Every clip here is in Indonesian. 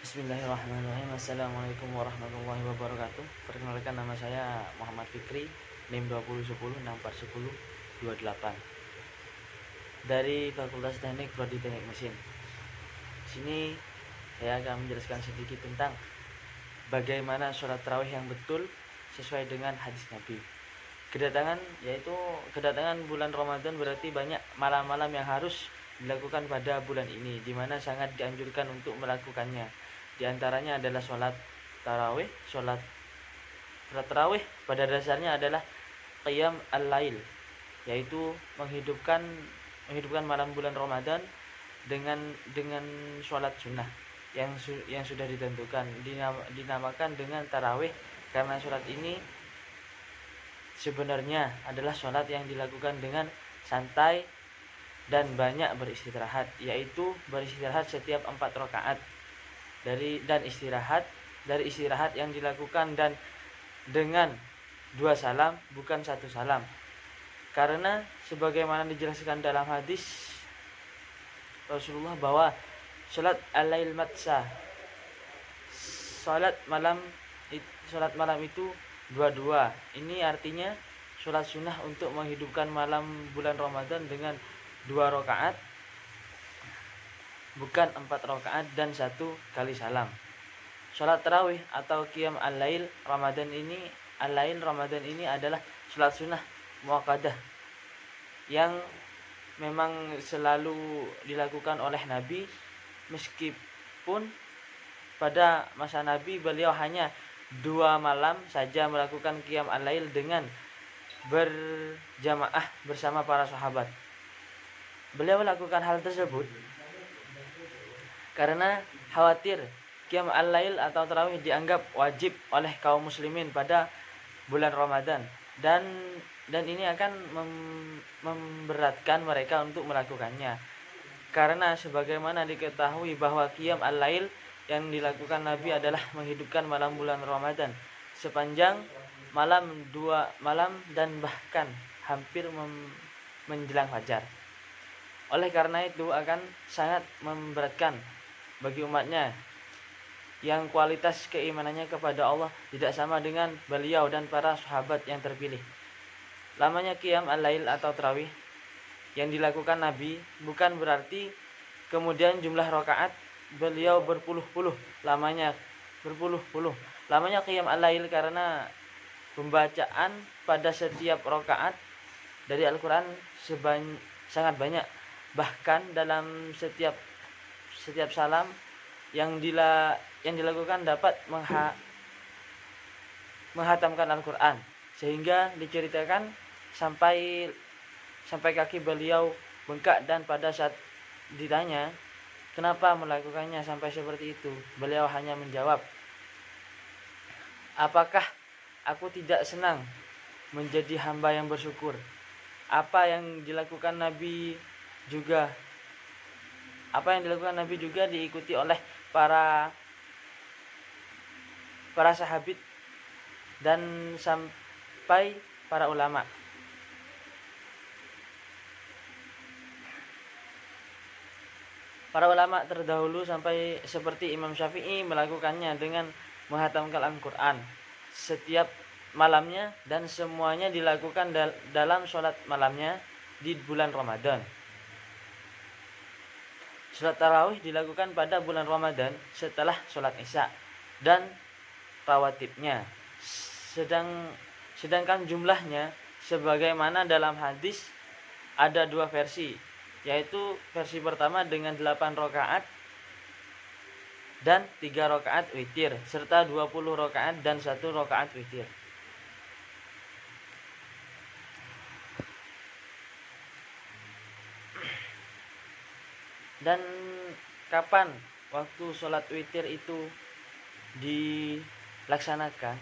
Bismillahirrahmanirrahim. Assalamualaikum warahmatullahi wabarakatuh. Perkenalkan, nama saya Muhammad Fikri, NIM 2010 6410 28 dari Fakultas Teknik Prodi Teknik Mesin. Sini saya akan menjelaskan sedikit tentang bagaimana sholat tarawih yang betul sesuai dengan hadis Nabi. Kedatangan bulan Ramadan berarti banyak malam-malam yang harus dilakukan pada bulan ini, di mana sangat dianjurkan untuk melakukannya. Di antaranya adalah sholat tarawih. Sholat tarawih pada dasarnya adalah qiyam al-lail, yaitu menghidupkan malam bulan Ramadan dengan sholat sunnah yang sudah ditentukan, dinamakan dengan tarawih karena sholat ini sebenarnya adalah sholat yang dilakukan dengan santai dan banyak beristirahat, yaitu beristirahat setiap 4 rakaat dari istirahat yang dilakukan dan dengan 2 salam, bukan 1 salam. Karena sebagaimana dijelaskan dalam hadis Rasulullah bahwa salat al-lail matsa, salat malam itu dua-dua. Ini artinya salat sunnah untuk menghidupkan malam bulan Ramadan dengan 2 rakaat, bukan 4 rakaat dan 1 kali salam. Salat tarawih atau qiyam al-lail Ramadan ini adalah salat sunnah muakkadah yang memang selalu dilakukan oleh Nabi, meskipun pada masa Nabi beliau hanya 2 malam saja melakukan qiyam al-lail dengan berjamaah bersama para sahabat. Beliau melakukan hal tersebut karena khawatir qiyam al-lail atau tarawih dianggap wajib oleh kaum muslimin pada bulan Ramadan, dan ini akan memberatkan mereka untuk melakukannya. Karena sebagaimana diketahui bahwa qiyam al-lail yang dilakukan Nabi adalah menghidupkan malam bulan Ramadan sepanjang malam 2 malam dan bahkan hampir menjelang fajar. Oleh karena itu akan sangat memberatkan bagi umatnya yang kualitas keimanannya kepada Allah tidak sama dengan beliau dan para sahabat yang terpilih. Lamanya qiyam al-lail atau tarawih yang dilakukan Nabi bukan berarti kemudian jumlah rakaat beliau berpuluh-puluh lamanya qiyam al-lail, karena pembacaan pada setiap rakaat dari Al-Quran sangat banyak. Bahkan dalam setiap salam yang dilakukan dapat menghatamkan Al-Quran, sehingga diceritakan sampai kaki beliau bengkak, dan pada saat ditanya kenapa melakukannya sampai seperti itu, beliau hanya menjawab, apakah aku tidak senang menjadi hamba yang bersyukur? Apa yang dilakukan Nabi juga diikuti oleh para sahabat dan sampai para ulama. Para ulama terdahulu sampai seperti Imam Syafi'i melakukannya dengan menghatamkan Al-Quran setiap malamnya, dan semuanya dilakukan dalam sholat malamnya di bulan Ramadan. Sholat tarawih dilakukan pada bulan Ramadan setelah sholat isya dan rawatibnya. Sedangkan jumlahnya sebagaimana dalam hadis ada 2 versi, yaitu versi pertama dengan 8 rakaat dan 3 rakaat witir, serta 20 rakaat dan 1 rakaat witir. Dan kapan waktu sholat witir itu dilaksanakan?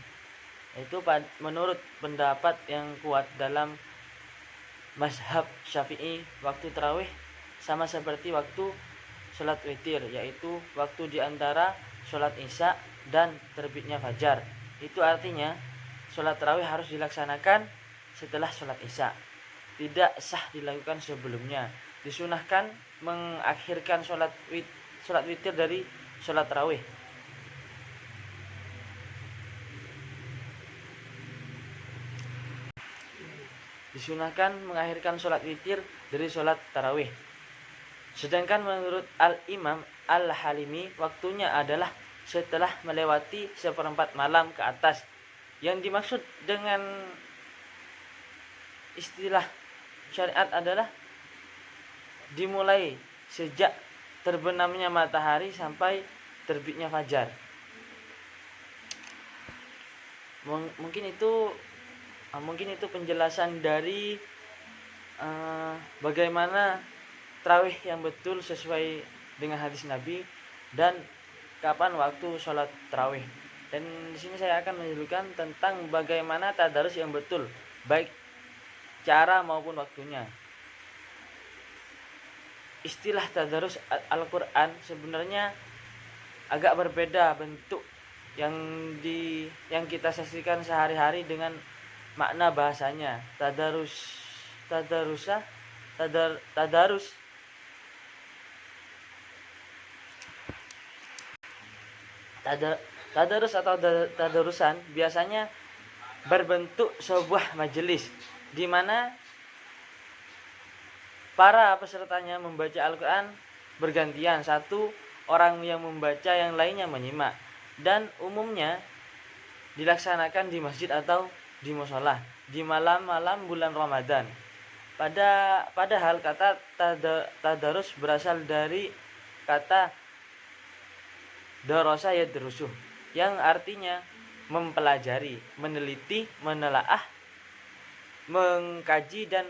Itu menurut pendapat yang kuat dalam mazhab Syafi'i, waktu tarawih sama seperti waktu sholat witir, yaitu waktu di antara sholat isya dan terbitnya fajar. Itu artinya sholat tarawih harus dilaksanakan setelah sholat isya, tidak sah dilakukan sebelumnya. Disunahkan mengakhirkan sholat witir dari sholat tarawih disunahkan mengakhirkan sholat witir dari sholat tarawih. Sedangkan menurut Al-Imam Al-Halimi, waktunya adalah setelah melewati seperempat malam ke atas. Yang dimaksud dengan istilah syariat adalah dimulai sejak terbenamnya matahari sampai terbitnya fajar. Mungkin itu penjelasan dari bagaimana tarawih yang betul sesuai dengan hadis Nabi dan kapan waktu sholat tarawih. Dan di sini saya akan menunjukkan tentang bagaimana tadarus yang betul, baik cara maupun waktunya. Istilah tadarus Al-Quran sebenarnya agak berbeda bentuk yang kita saksikan sehari-hari dengan makna bahasanya. Tadarus atau tadarusan biasanya berbentuk sebuah majelis di mana para pesertanya membaca Al-Quran bergantian, satu orang yang membaca, yang lainnya menyimak, dan umumnya dilaksanakan di masjid atau di mushola di malam-malam bulan Ramadan. Padahal kata tadarus berasal dari kata darasa yadrusuh, yang artinya mempelajari, meneliti, menelaah, mengkaji dan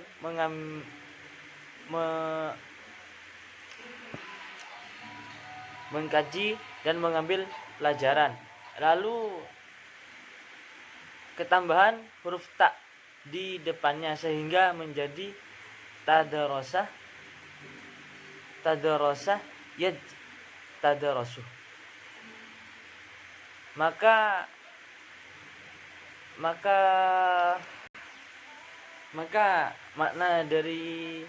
mengambil pelajaran. Lalu ketambahan huruf ta di depannya sehingga menjadi tadarasa tadarasuh. Maka makna dari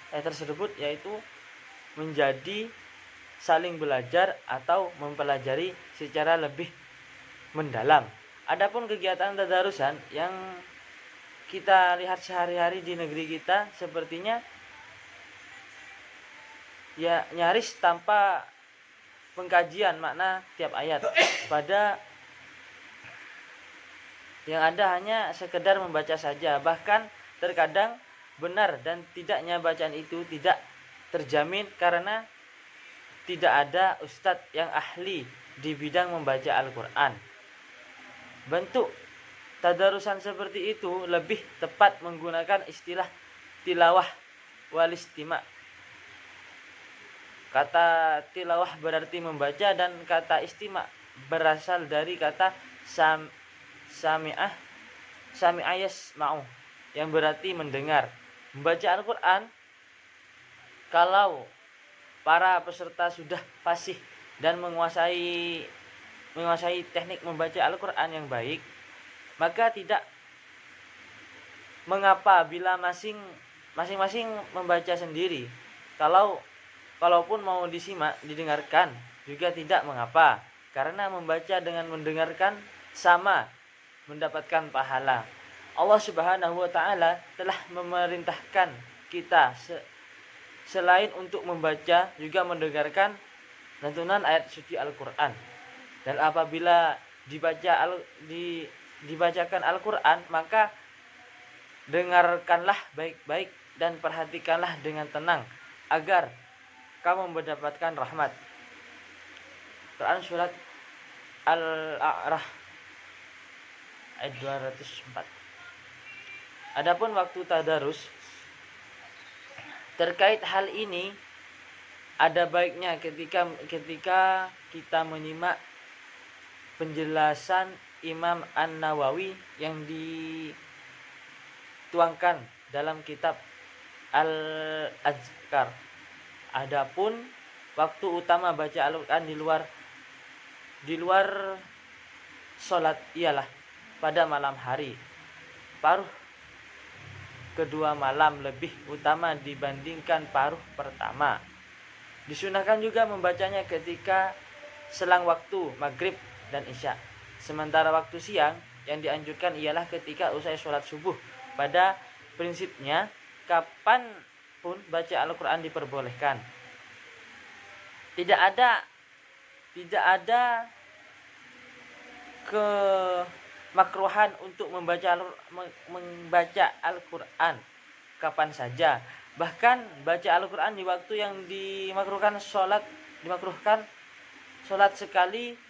tersebut yaitu menjadi saling belajar atau mempelajari secara lebih mendalam. Adapun kegiatan tadarusan yang kita lihat sehari-hari di negeri kita sepertinya ya nyaris tanpa pengkajian makna tiap ayat. Yang ada hanya sekedar membaca saja. Bahkan terkadang benar dan tidaknya bacaan itu tidak terjamin karena tidak ada ustadz yang ahli di bidang membaca Al-Quran. Bentuk tadarusan seperti itu lebih tepat menggunakan istilah tilawah wal istima'. Kata tilawah berarti membaca dan kata istima' berasal dari kata sami'ah yasma'u yang berarti mendengar. Membaca Al-Quran, kalau para peserta sudah fasih dan menguasai teknik membaca Al-Quran yang baik, maka tidak mengapa bila masing-masing membaca sendiri. Kalaupun mau disimak, didengarkan juga tidak mengapa, karena membaca dengan mendengarkan sama mendapatkan pahala. Allah Subhanahu wa taala telah memerintahkan kita selain untuk membaca juga mendengarkan lantunan ayat suci Al-Quran. Dan apabila dibacakan Al-Quran, maka dengarkanlah baik-baik dan perhatikanlah dengan tenang agar kamu mendapatkan rahmat. Quran surat Al-A'raf ayat 204. Adapun waktu tadarus, terkait hal ini ada baiknya ketika kita menyimak penjelasan Imam An-Nawawi yang dituangkan dalam kitab Al-Azkar. Adapun waktu utama baca Al-Quran di luar sholat ialah pada malam hari. Paruh kedua malam lebih utama dibandingkan paruh pertama. Disunahkan juga membacanya ketika selang waktu maghrib dan isya. Sementara waktu siang yang dianjurkan ialah ketika usai sholat subuh pada prinsipnya kapan pun baca Al-Quran diperbolehkan. Tidak ada kemakruhan untuk membaca Al-Quran kapan saja. Bahkan baca Al-Quran di waktu yang dimakruhkan sholat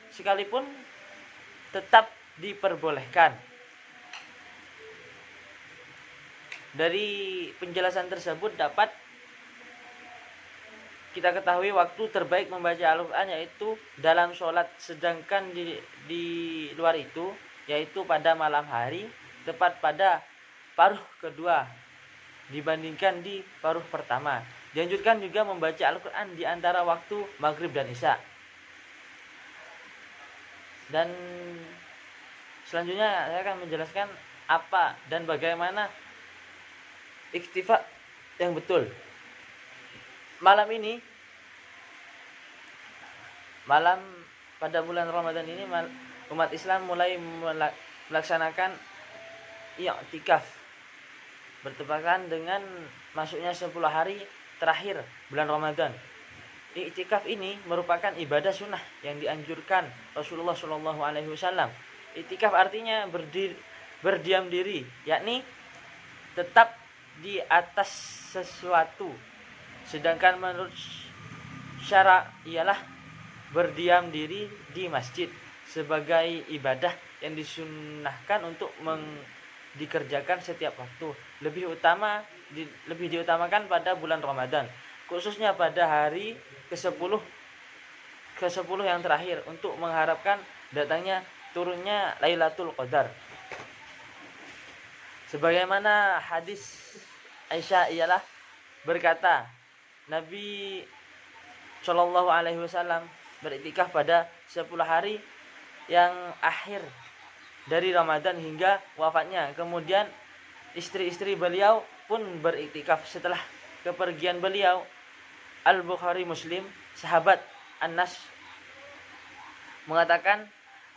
sekalipun tetap diperbolehkan. Dari penjelasan tersebut dapat kita ketahui waktu terbaik membaca Al-Quran yaitu dalam sholat, sedangkan di luar itu yaitu pada malam hari, tepat pada paruh kedua dibandingkan di paruh pertama. Dianjurkan juga membaca Al-Quran di antara waktu maghrib dan isya. Dan selanjutnya saya akan menjelaskan apa dan bagaimana iktifa yang betul. Malam pada bulan Ramadan ini umat Islam mulai melaksanakan i'tikaf bertepatan dengan masuknya 10 hari terakhir bulan Ramadan. I'tikaf ini merupakan ibadah sunnah yang dianjurkan Rasulullah SAW. I'tikaf artinya berdiam diri, yakni tetap di atas sesuatu. Sedangkan menurut syara ialah berdiam diri di masjid sebagai ibadah yang disunnahkan untuk dikerjakan setiap waktu. Lebih diutamakan pada bulan Ramadan, khususnya pada hari ke-10 yang terakhir untuk mengharapkan datangnya turunnya Lailatul Qadar. Sebagaimana hadis Aisyah ialah berkata, Nabi Shallallahu Alaihi Wasallam beriktikaf pada 10 hari yang akhir dari Ramadan hingga wafatnya. Kemudian istri-istri beliau pun beriktikaf setelah kepergian beliau. Al-Bukhari Muslim, sahabat Anas mengatakan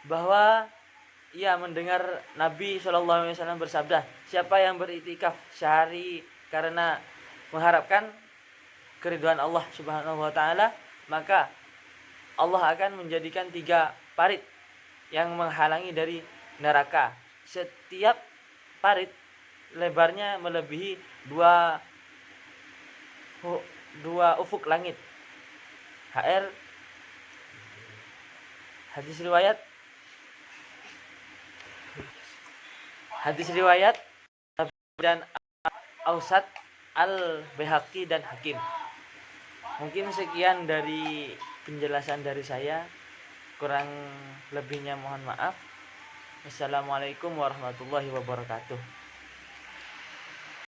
bahwa ia mendengar Nabi Shallallahu Alaihi Wasallam bersabda, siapa yang beriktikaf sehari karena mengharapkan keridhaan Allah Subhanahu wa taala, maka Allah akan menjadikan 3 parit yang menghalangi dari neraka. Setiap parit lebarnya melebihi 2 ufuk langit. Hadis riwayat dan Ausat, Al-Baihaqi dan Hakim. Mungkin sekian dari penjelasan dari saya. Kurang lebihnya mohon maaf. Assalamualaikum warahmatullahi wabarakatuh.